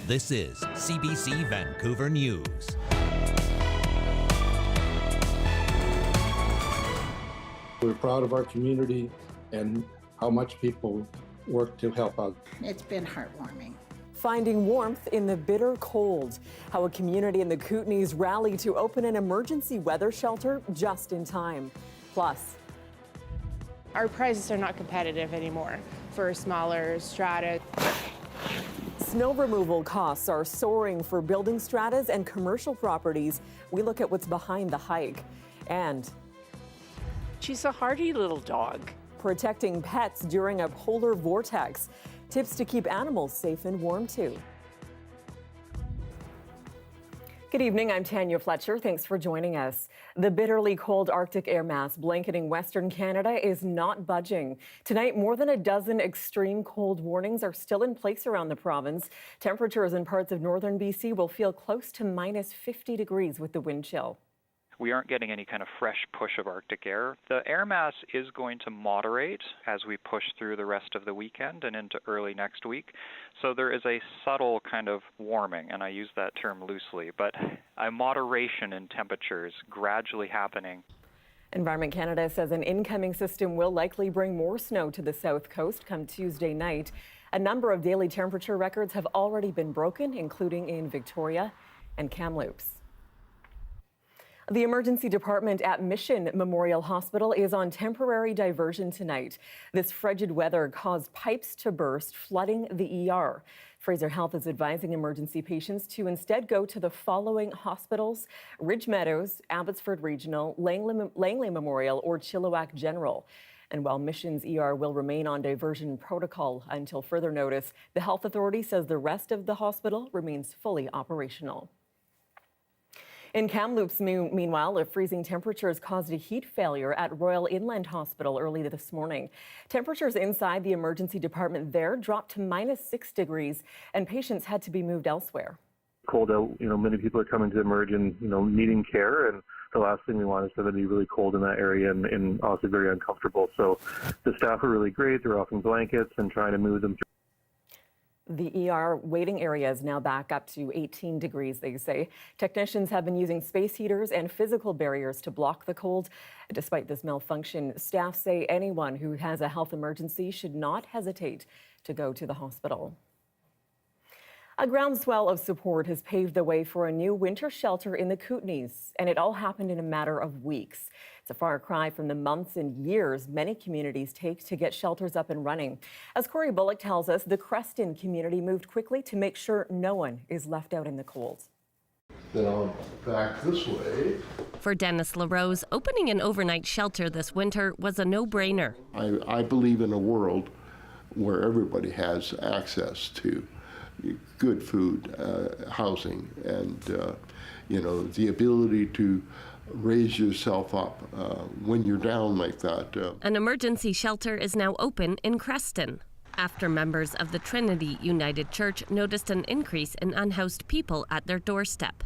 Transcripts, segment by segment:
This is CBC Vancouver News. We're proud of our community and how much people work to help out. It's been heartwarming. Finding warmth in the bitter cold. How a community in the Kootenays rallied to open an emergency weather shelter just in time. Plus, our prices are not competitive anymore for smaller strata. Snow removal costs are soaring for building stratas and commercial properties. We look at what's behind the hike. And she's a hardy little dog. Protecting pets during a polar vortex. Tips to keep animals safe and warm too. Good evening, I'm Tanya Fletcher. Thanks for joining us. The bitterly cold Arctic air mass blanketing Western Canada is not budging. Tonight, more than a dozen extreme cold warnings are still in place around the province. Temperatures in parts of northern BC will feel close to minus 50 degrees with the wind chill. We aren't getting any kind of fresh push of Arctic air. The air mass is going to moderate as we push through the rest of the weekend and into early next week. So there is a subtle kind of warming, and I use that term loosely, but a moderation in temperatures gradually happening. Environment Canada says an incoming system will likely bring more snow to the south coast come Tuesday night. A number of daily temperature records have already been broken, including in Victoria and Kamloops. The emergency department at Mission Memorial Hospital is on temporary diversion tonight. This frigid weather caused pipes to burst, flooding the ER. Fraser Health is advising emergency patients to instead go to the following hospitals: Ridge Meadows, Abbotsford Regional, Langley Memorial, or Chilliwack General. And while Mission's ER will remain on diversion protocol until further notice, the health authority says the rest of the hospital remains fully operational. In Kamloops, meanwhile, freezing temperatures caused a heat failure at Royal Inland Hospital early this morning. Temperatures inside the emergency department there dropped to minus 6 degrees, and patients had to be moved elsewhere. Cold out, many people are coming to emerge and, needing care, and the last thing we want is for them to be really cold in that area and also very uncomfortable. So the staff are really great. They're offering blankets and trying to move them through. The ER waiting area is now back up to 18 degrees, they say. Technicians have been using space heaters and physical barriers to block the cold. Despite this malfunction, staff say anyone who has a health emergency should not hesitate to go to the hospital. A groundswell of support has paved the way for a new winter shelter in the Kootenays, and it all happened in a matter of weeks. It's a far cry from the months and years many communities take to get shelters up and running. As Corey Bullock tells us, the Creston community moved quickly to make sure no one is left out in the cold. Then I'll back this way. For Dennis LaRose, opening an overnight shelter this winter was a no-brainer. I believe in a world where everybody has access to good food, housing, and the ability to raise yourself up when you're down like that. An emergency shelter is now open in Creston after members of the Trinity United Church noticed an increase in unhoused people at their doorstep.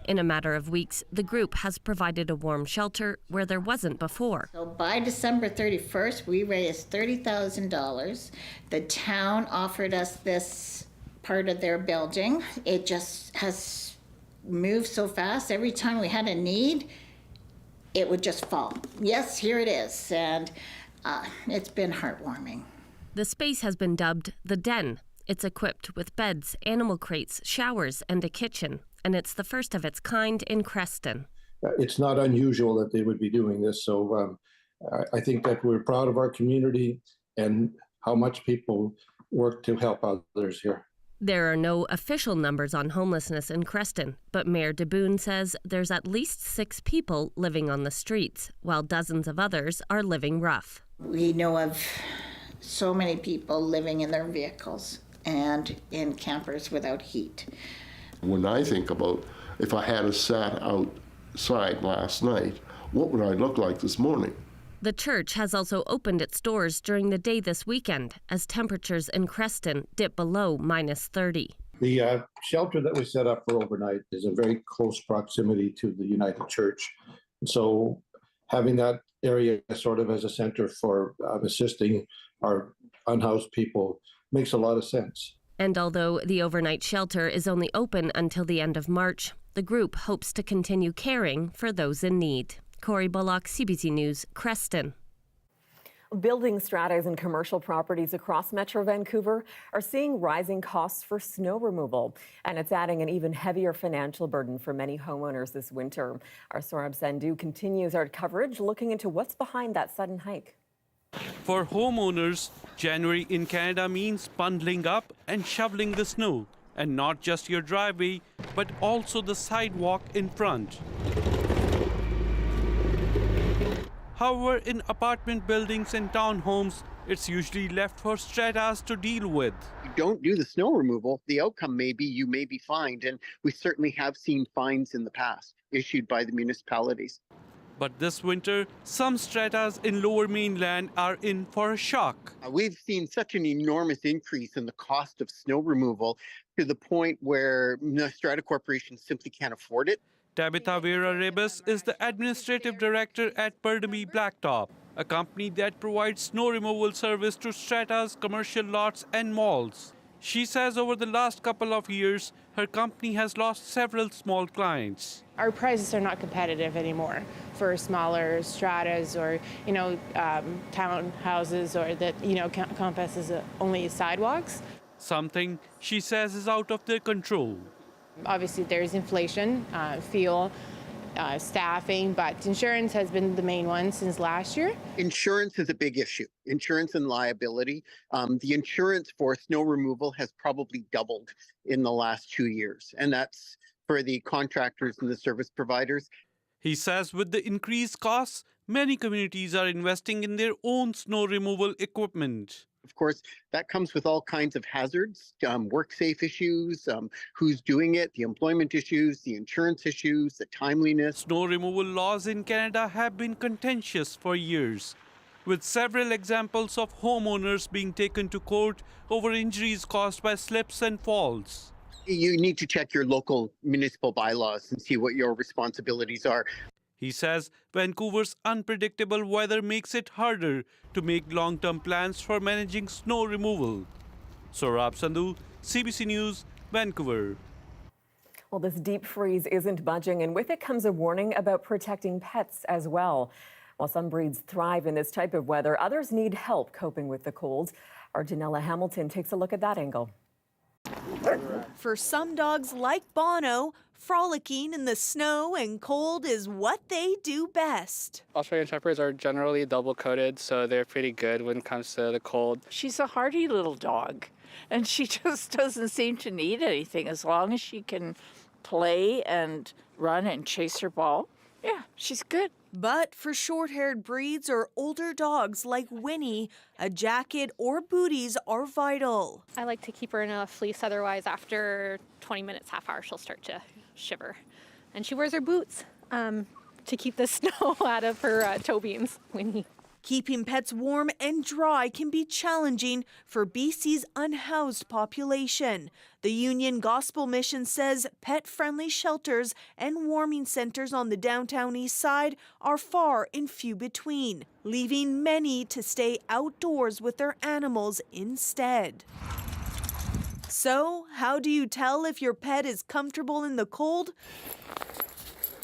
In a matter of weeks, the group has provided a warm shelter where there wasn't before. So by December 31st, we raised $30,000. The town offered us this part of their building. It just has moved so fast. Every time we had a need, it would just fall. Yes, here it is, and it's been heartwarming. The space has been dubbed the Den. It's equipped with beds, animal crates, showers, and a kitchen, and it's the first of its kind in Creston. It's not unusual that they would be doing this, so I think that we're proud of our community and how much people work to help others here. There are no official numbers on homelessness in Creston, but Mayor DeBoon says there's at least 6 people living on the streets, while dozens of others are living rough. We know of so many people living in their vehicles and in campers without heat. When I think about if I had sat outside last night, what would I look like this morning? The church has also opened its doors during the day this weekend as temperatures in Creston dip below minus 30. The shelter that we set up for overnight is in very close proximity to the United Church. So having that area sort of as a center for assisting our unhoused people makes a lot of sense. And although the overnight shelter is only open until the end of March, the group hopes to continue caring for those in need. Corey Bullock, CBC News, Creston. Building stratas and commercial properties across Metro Vancouver are seeing rising costs for snow removal, and it's adding an even heavier financial burden for many homeowners this winter. Our Saurabh Sandhu continues our coverage looking into what's behind that sudden hike. For homeowners, January in Canada means bundling up and shoveling the snow, and not just your driveway, but also the sidewalk in front. However, in apartment buildings and townhomes, it's usually left for stratas to deal with. You don't do the snow removal, the outcome may be you may be fined, and we certainly have seen fines in the past issued by the municipalities. But this winter, some stratas in Lower Mainland are in for a shock. We've seen such an enormous increase in the cost of snow removal to the point where strata corporations simply can't afford it. Tabitha Vera Rebus is the administrative director at Burnaby Blacktop, a company that provides snow removal service to stratas, commercial lots and malls. She says over the last couple of years, her company has lost several small clients. Our prices are not competitive anymore for smaller stratas or, townhouses or that, compasses only sidewalks. Something she says is out of their control. Obviously, there's inflation, fuel, staffing, but insurance has been the main one since last year. Insurance is a big issue. Insurance and liability. The insurance for snow removal has probably doubled in the last 2 years, and that's for the contractors and the service providers. He says with the increased costs, many communities are investing in their own snow removal equipment. Of course, that comes with all kinds of hazards, work-safe issues, who's doing it, the employment issues, the insurance issues, the timeliness. Snow removal laws in Canada have been contentious for years, with several examples of homeowners being taken to court over injuries caused by slips and falls. You need to check your local municipal bylaws and see what your responsibilities are. He says Vancouver's unpredictable weather makes it harder to make long-term plans for managing snow removal. Saurabh Sandhu, CBC News, Vancouver. Well, this deep freeze isn't budging, and with it comes a warning about protecting pets as well. While some breeds thrive in this type of weather, others need help coping with the cold. Our Janella Hamilton takes a look at that angle. For some dogs like Bono, frolicking in the snow and cold is what they do best. Australian Shepherds are generally double-coated, so they're pretty good when it comes to the cold. She's a hardy little dog, and she just doesn't seem to need anything as long as she can play and run and chase her ball. Yeah, she's good. But for short-haired breeds or older dogs like Winnie, a jacket or booties are vital. I like to keep her in a fleece, otherwise after 20 minutes, half hour, she'll start to shiver. And she wears her boots to keep the snow out of her toe beans, Winnie. Keeping pets warm and dry can be challenging for BC's unhoused population. The Union Gospel Mission says pet-friendly shelters and warming centers on the downtown east side are far and few between, leaving many to stay outdoors with their animals instead. So, how do you tell if your pet is comfortable in the cold?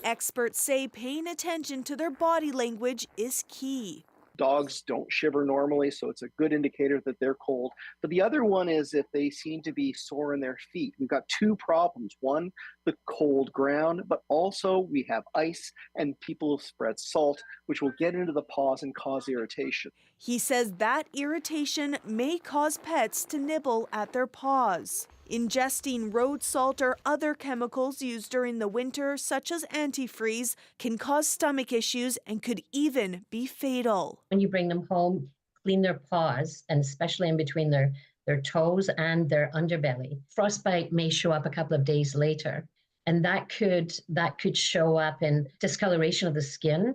Experts say paying attention to their body language is key. Dogs don't shiver normally, so it's a good indicator that they're cold. But the other one is if they seem to be sore in their feet. We've got two problems. One, the cold ground, but also we have ice and people spread salt, which will get into the paws and cause irritation. He says that irritation may cause pets to nibble at their paws. Ingesting road salt or other chemicals used during the winter, such as antifreeze, can cause stomach issues and could even be fatal. When you bring them home, clean their paws, and especially in between their toes and their underbelly. Frostbite may show up a couple of days later, and that could show up in discoloration of the skin,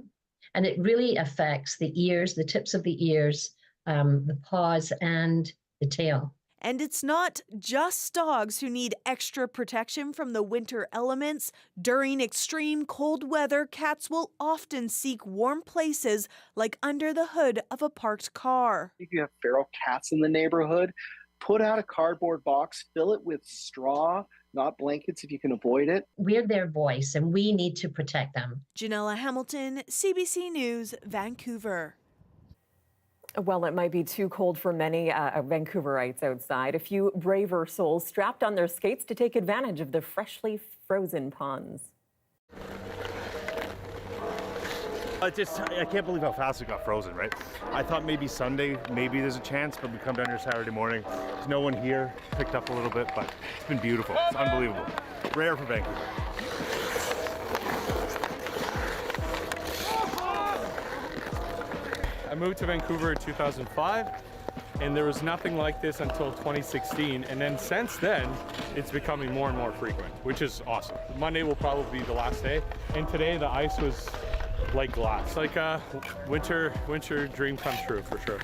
and it really affects the ears, the tips of the ears, the paws, and the tail. And it's not just dogs who need extra protection from the winter elements. During extreme cold weather, cats will often seek warm places like under the hood of a parked car. If you have feral cats in the neighborhood, put out a cardboard box, fill it with straw, not blankets if you can avoid it. We're their voice and we need to protect them. Janella Hamilton, CBC News, Vancouver. Well, it might be too cold for many Vancouverites outside. A few braver souls strapped on their skates to take advantage of the freshly frozen ponds. I can't believe how fast it got frozen, right? I thought maybe Sunday, maybe there's a chance, but we come down here Saturday morning. There's no one here, picked up a little bit, but it's been beautiful. It's unbelievable. Rare for Vancouver. I moved to Vancouver in 2005, and there was nothing like this until 2016. And then since then, it's becoming more and more frequent, which is awesome. Monday will probably be the last day. And today the ice was like glass, like a winter dream come true for sure.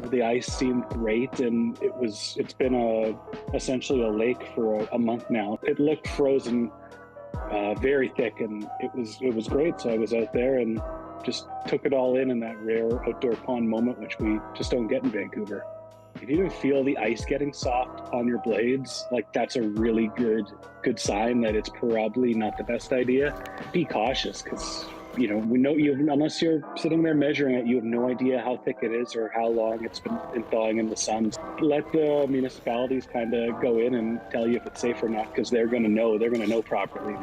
The ice seemed great, and it's been essentially a lake for a month now. It looked frozen, very thick, and it was great. So I was out there and just took it all in that rare outdoor pond moment, which we just don't get in Vancouver. If you can feel the ice getting soft on your blades, like that's a really good sign that it's probably not the best idea. Be cautious, because we know unless you're sitting there measuring it, you have no idea how thick it is or how long it's been thawing in the sun. Let the municipalities kind of go in and tell you if it's safe or not, because they're going to know properly.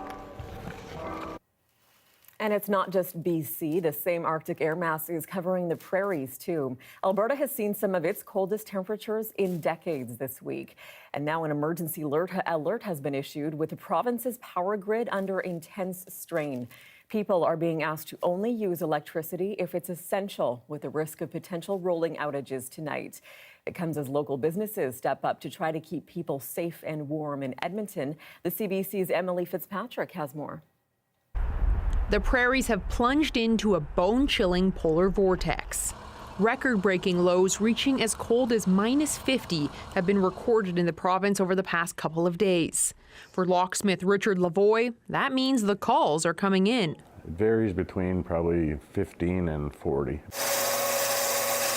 And it's not just BC. The same Arctic air mass is covering the prairies, too. Alberta has seen some of its coldest temperatures in decades this week. And now an emergency alert has been issued with the province's power grid under intense strain. People are being asked to only use electricity if it's essential, with the risk of potential rolling outages tonight. It comes as local businesses step up to try to keep people safe and warm in Edmonton. The CBC's Emily Fitzpatrick has more. The prairies have plunged into a bone-chilling polar vortex. Record-breaking lows reaching as cold as -50 have been recorded in the province over the past couple of days. For locksmith Richard Lavoie, that means the calls are coming in. It varies between probably 15 and 40.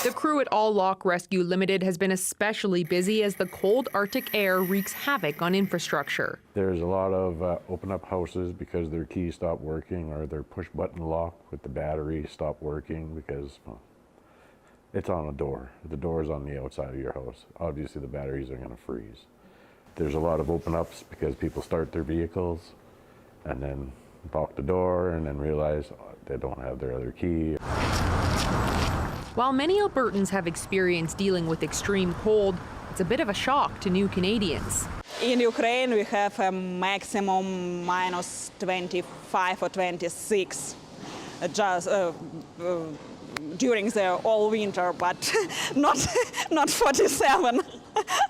The crew at All Lock Rescue Limited has been especially busy as the cold Arctic air wreaks havoc on infrastructure. There's a lot of open up houses because their keys stop working, or their push button lock with the battery stop working because it's on a door. The door is on the outside of your house. Obviously the batteries are going to freeze. There's a lot of open ups because people start their vehicles and then lock the door and then realize they don't have their other key. While many Albertans have experience dealing with extreme cold, it's a bit of a shock to new Canadians. In Ukraine, we have a maximum minus 25 or 26 just during the all winter, but not 47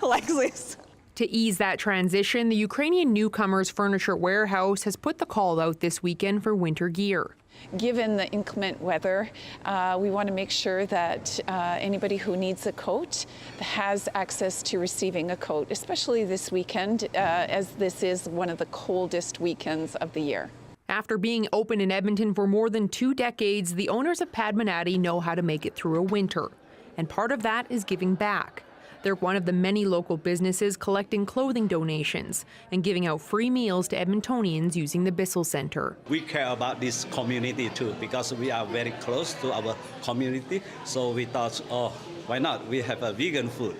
like this. To ease that transition, the Ukrainian Newcomers Furniture Warehouse has put the call out this weekend for winter gear. Given the inclement weather, we want to make sure that anybody who needs a coat has access to receiving a coat, especially this weekend, as this is one of the coldest weekends of the year. After being open in Edmonton for more than 2 decades, the owners of Padmanatty know how to make it through a winter. And part of that is giving back. They're one of the many local businesses collecting clothing donations and giving out free meals to Edmontonians using the Bissell Centre. We care about this community too because we are very close to our community. So we thought, oh, why not? We have a vegan food.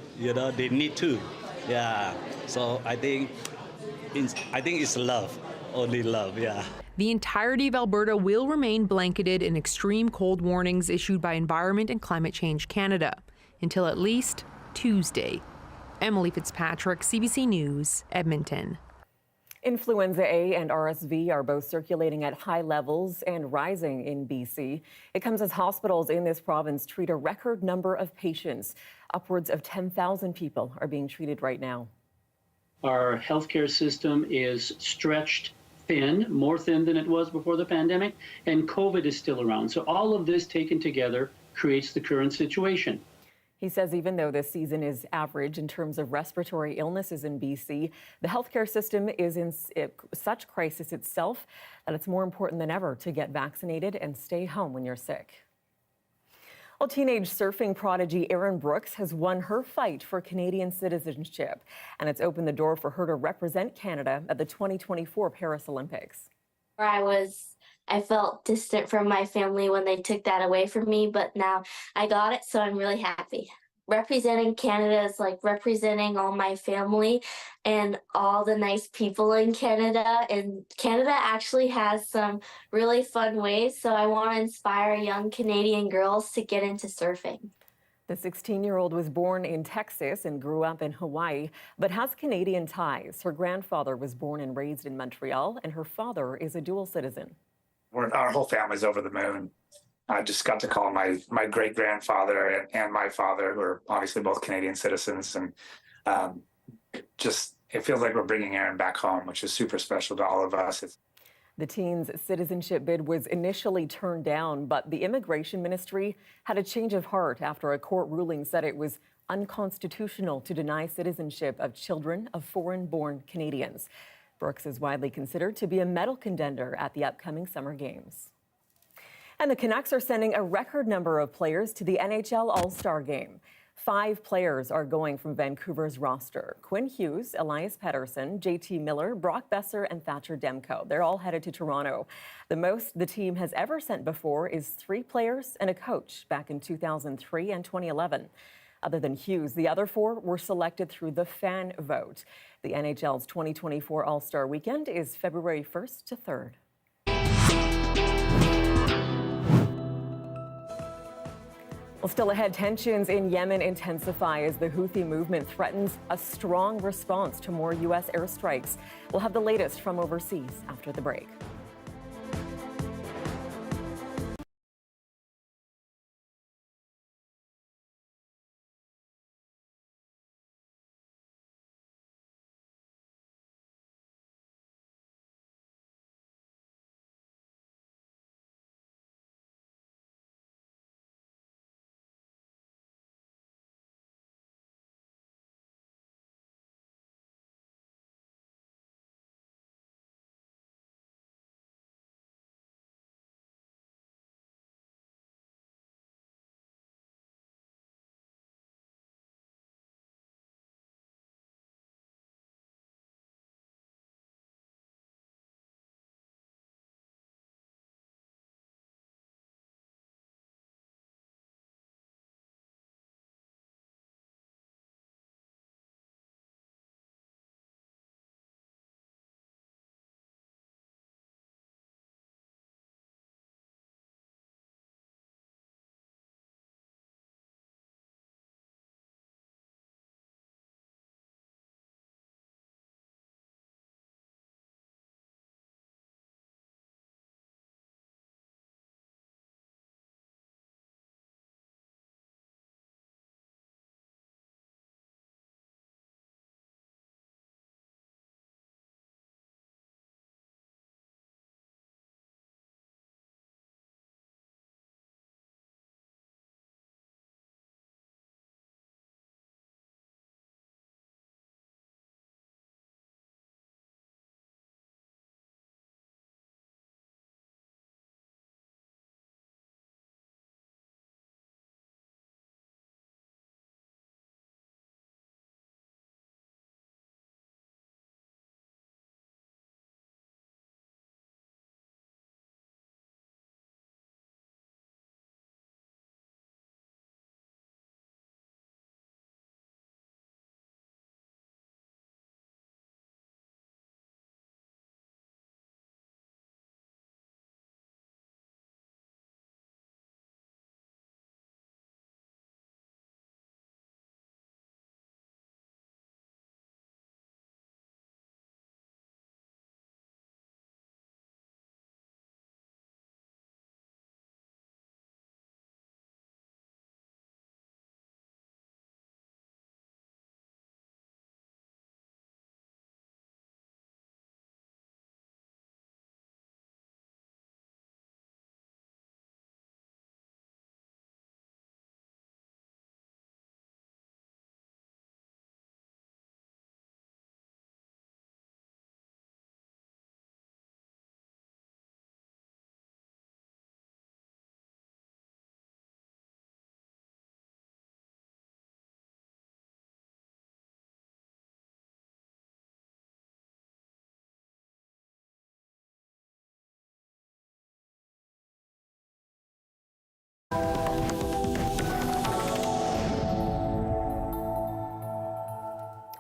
They need to. Yeah. So I think it's love, only love. Yeah. The entirety of Alberta will remain blanketed in extreme cold warnings issued by Environment and Climate Change Canada until at least Tuesday. Emily Fitzpatrick, CBC News, Edmonton. Influenza A and RSV are both circulating at high levels and rising in BC. It comes as hospitals in this province treat a record number of patients. Upwards of 10,000 people are being treated right now. Our healthcare system is stretched thin, more thin than it was before the pandemic, and COVID is still around. So all of this taken together creates the current situation. He says even though this season is average in terms of respiratory illnesses in BC, the healthcare system is in such crisis itself that it's more important than ever to get vaccinated and stay home when you're sick. Well, teenage surfing prodigy Erin Brooks has won her fight for Canadian citizenship, and it's opened the door for her to represent Canada at the 2024 Paris Olympics. I felt distant from my family when they took that away from me, but now I got it, so I'm really happy. Representing Canada is like representing all my family and all the nice people in Canada. And Canada actually has some really fun ways, so I want to inspire young Canadian girls to get into surfing. The 16-year-old was born in Texas and grew up in Hawaii, but has Canadian ties. Her grandfather was born and raised in Montreal, and her father is a dual citizen. Our whole family's over the moon. I just got to call my great grandfather and my father, who are obviously both Canadian citizens, and it feels like we're bringing Erin back home, which is super special to all of us. The teen's citizenship bid was initially turned down, but the immigration ministry had a change of heart after a court ruling said it was unconstitutional to deny citizenship of children of foreign-born Canadians. Brooks is widely considered to be a medal contender at the upcoming Summer Games. And the Canucks are sending a record number of players to the NHL All-Star Game. 5 players are going from Vancouver's roster: Quinn Hughes, Elias Pettersson, JT Miller, Brock Besser, and Thatcher Demko. They're all headed to Toronto. The most the team has ever sent before is 3 players and a coach back in 2003 and 2011. Other than Hughes, the other 4 were selected through the fan vote. The NHL's 2024 All-Star Weekend is February 1st to 3rd. Well, still ahead, tensions in Yemen intensify as the Houthi movement threatens a strong response to more U.S. airstrikes. We'll have the latest from overseas after the break.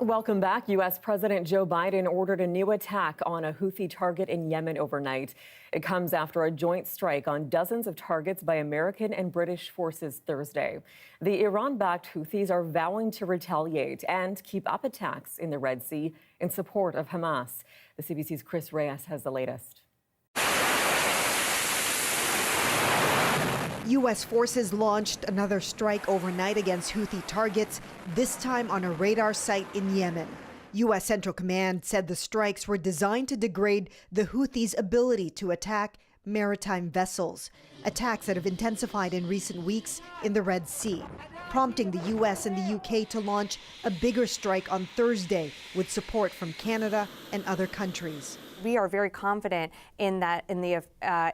Welcome back. U.S. President Joe Biden ordered a new attack on a Houthi target in Yemen overnight. It comes after a joint strike on dozens of targets by American and British forces Thursday. The Iran-backed Houthis are vowing to retaliate and keep up attacks in the Red Sea in support of Hamas. The CBC's Chris Reyes has the latest. U.S. forces launched another strike overnight against Houthi targets, this time on a radar site in Yemen. U.S. Central Command said the strikes were designed to degrade the Houthis' ability to attack maritime vessels, attacks that have intensified in recent weeks in the Red Sea, prompting the U.S. and the U.K. to launch a bigger strike on Thursday with support from Canada and other countries. We are very confident in the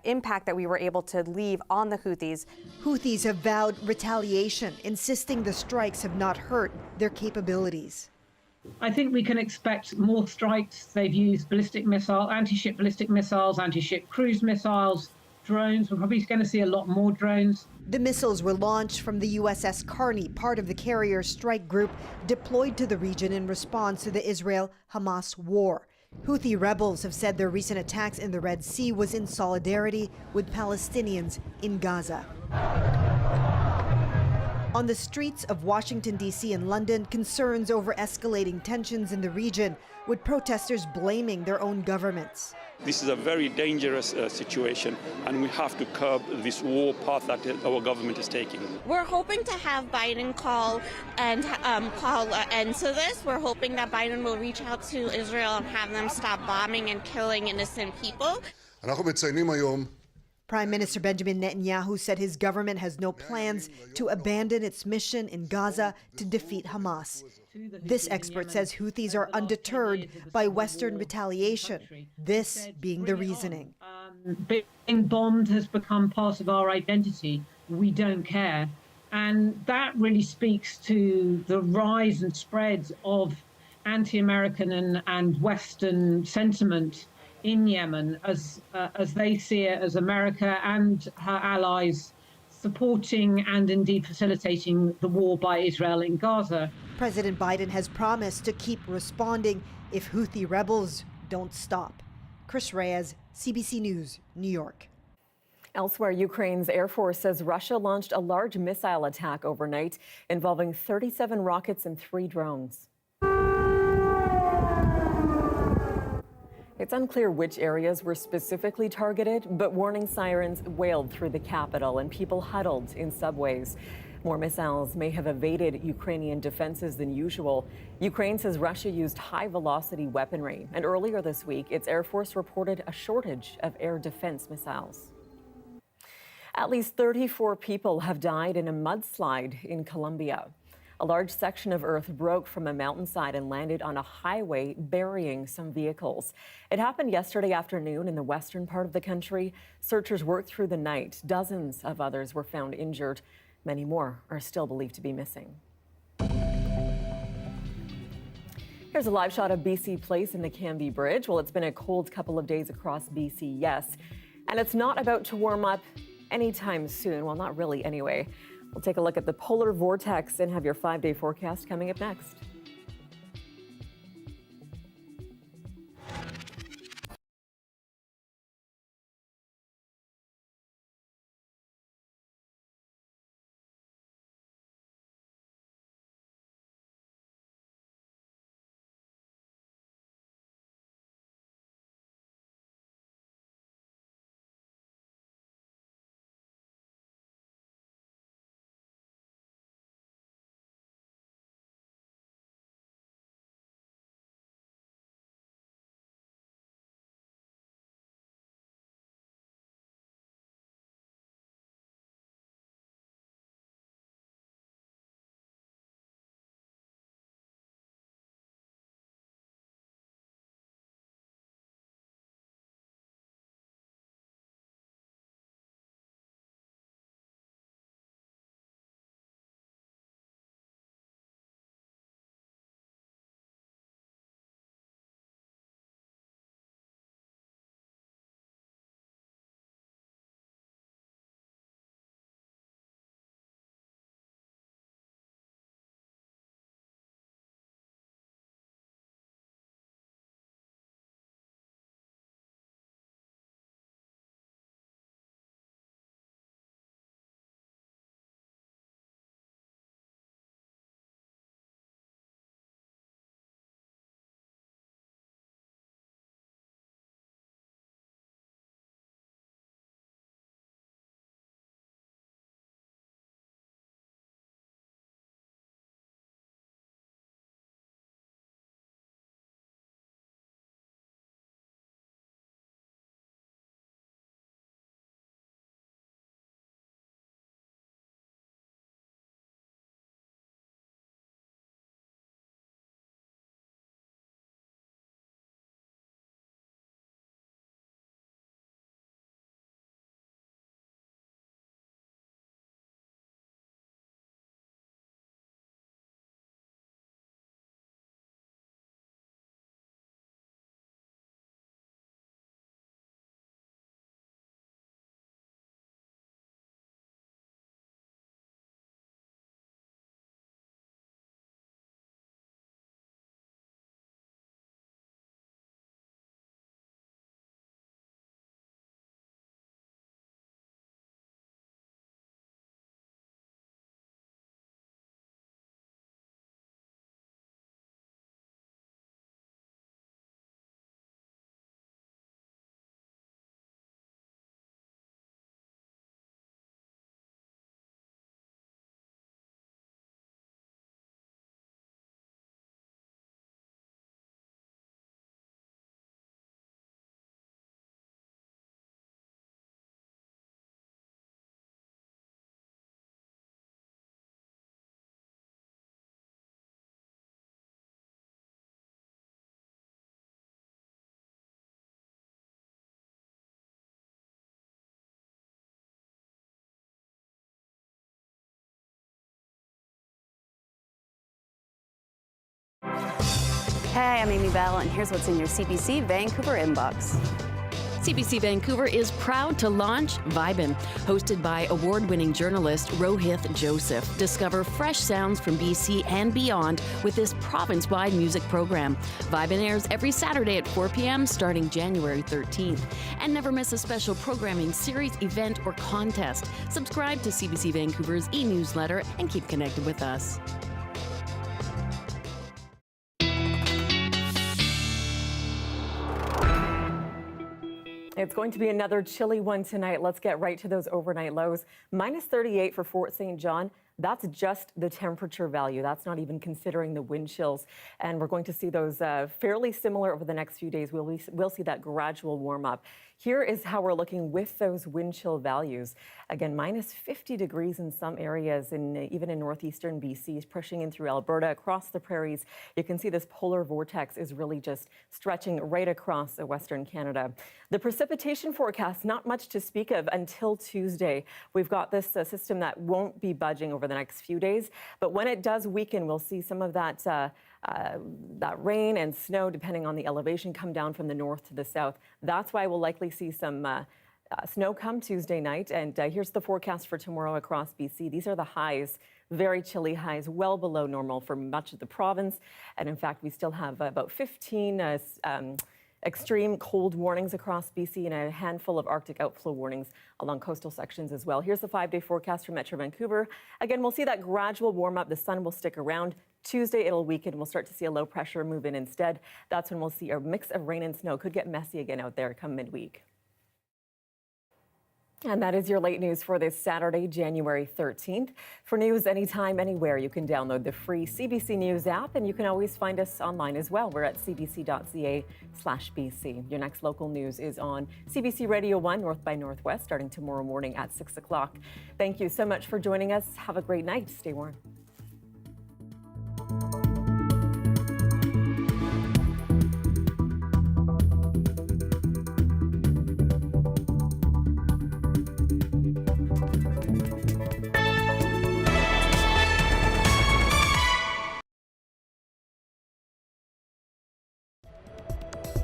impact that we were able to leave on the Houthis. Houthis have vowed retaliation, insisting the strikes have not hurt their capabilities. I think we can expect more strikes. They've used ballistic missile, anti-ship ballistic missiles, anti-ship cruise missiles, drones. We're probably going to see a lot more drones. The missiles were launched from the USS Carney, part of the carrier strike group deployed to the region in response to the Israel-Hamas war. Houthi rebels have said their recent attacks in the Red Sea was in solidarity with Palestinians in Gaza. On the streets of Washington, D.C. and London, concerns over escalating tensions in the region, with protesters blaming their own governments. This is a very dangerous situation, and we have to curb this war path that our government is taking. We're hoping to have Biden call and call an end to this. We're hoping that Biden will reach out to Israel and have them stop bombing and killing innocent people. Prime Minister Benjamin Netanyahu said his government has no plans to abandon its mission in Gaza to defeat Hamas. This expert says Houthis are undeterred by Western retaliation, this being the reasoning. Being bombed has become part of our identity. We don't care. And that really speaks to the rise and spread of anti-American and Western sentiment in Yemen as they see it as America and her allies supporting and indeed facilitating the war by Israel in Gaza. President Biden has promised to keep responding if Houthi rebels don't stop. Chris Reyes, CBC News, New York. Elsewhere, Ukraine's Air Force says Russia launched a large missile attack overnight involving 37 rockets and 3 drones. It's unclear which areas were specifically targeted, but warning sirens wailed through the capital and people huddled in subways. More missiles may have evaded Ukrainian defenses than usual. Ukraine says Russia used high-velocity weaponry, and earlier this week, its Air Force reported a shortage of air defense missiles. At least 34 people have died in a mudslide in Colombia. A large section of earth broke from a mountainside and landed on a highway, burying some vehicles. It happened yesterday afternoon in the western part of the country. Searchers worked through the night. Dozens of others were found injured. Many more are still believed to be missing. Here's a live shot of BC Place in the Cambie Bridge. Well, it's been a cold couple of days across BC, yes. And it's not about to warm up anytime soon. Well, not really anyway. We'll take a look at the polar vortex and have your 5-day forecast coming up next. Hey, I'm Amy Bell, and here's what's in your CBC Vancouver inbox. CBC Vancouver is proud to launch Vibin, hosted by award-winning journalist Rohith Joseph. Discover fresh sounds from BC and beyond with this province-wide music program. Vibin airs every Saturday at 4 p.m. starting January 13th. And never miss a special programming series, event, or contest. Subscribe to CBC Vancouver's e-newsletter and keep connected with us. It's going to be another chilly one tonight. Let's get right to those overnight lows. Minus 38 for Fort St. John. That's just the temperature value. That's not even considering the wind chills. And we're going to see those fairly similar over the next few days. We'll see that gradual warm up. Here is how we're looking with those wind chill values. Again, minus 50 degrees in some areas, even in northeastern BC, pushing in through Alberta, across the prairies. You can see this polar vortex is really just stretching right across Western Canada. The precipitation forecast, not much to speak of until Tuesday. We've got this system that won't be budging over the next few days, but when it does weaken, we'll see some of that rain and snow, depending on the elevation, come down from the north to the south. That's why we'll likely see some snow come Tuesday night. And here's the forecast for tomorrow across BC. These are the highs, very chilly highs, well below normal for much of the province. And in fact, we still have about 15 extreme cold warnings across BC and a handful of Arctic outflow warnings along coastal sections as well. Here's the 5-day forecast for Metro Vancouver. Again, we'll see that gradual warm up. The sun will stick around. Tuesday, it'll weaken. We'll start to see a low pressure move in instead. That's when we'll see a mix of rain and snow. Could get messy again out there come midweek. And that is your late news for this Saturday, January 13th. For news anytime, anywhere, you can download the free CBC News app, and you can always find us online as well. We're at cbc.ca/BC. Your next local news is on CBC Radio 1 North by Northwest, starting tomorrow morning at 6 o'clock. Thank you so much for joining us. Have a great night. Stay warm.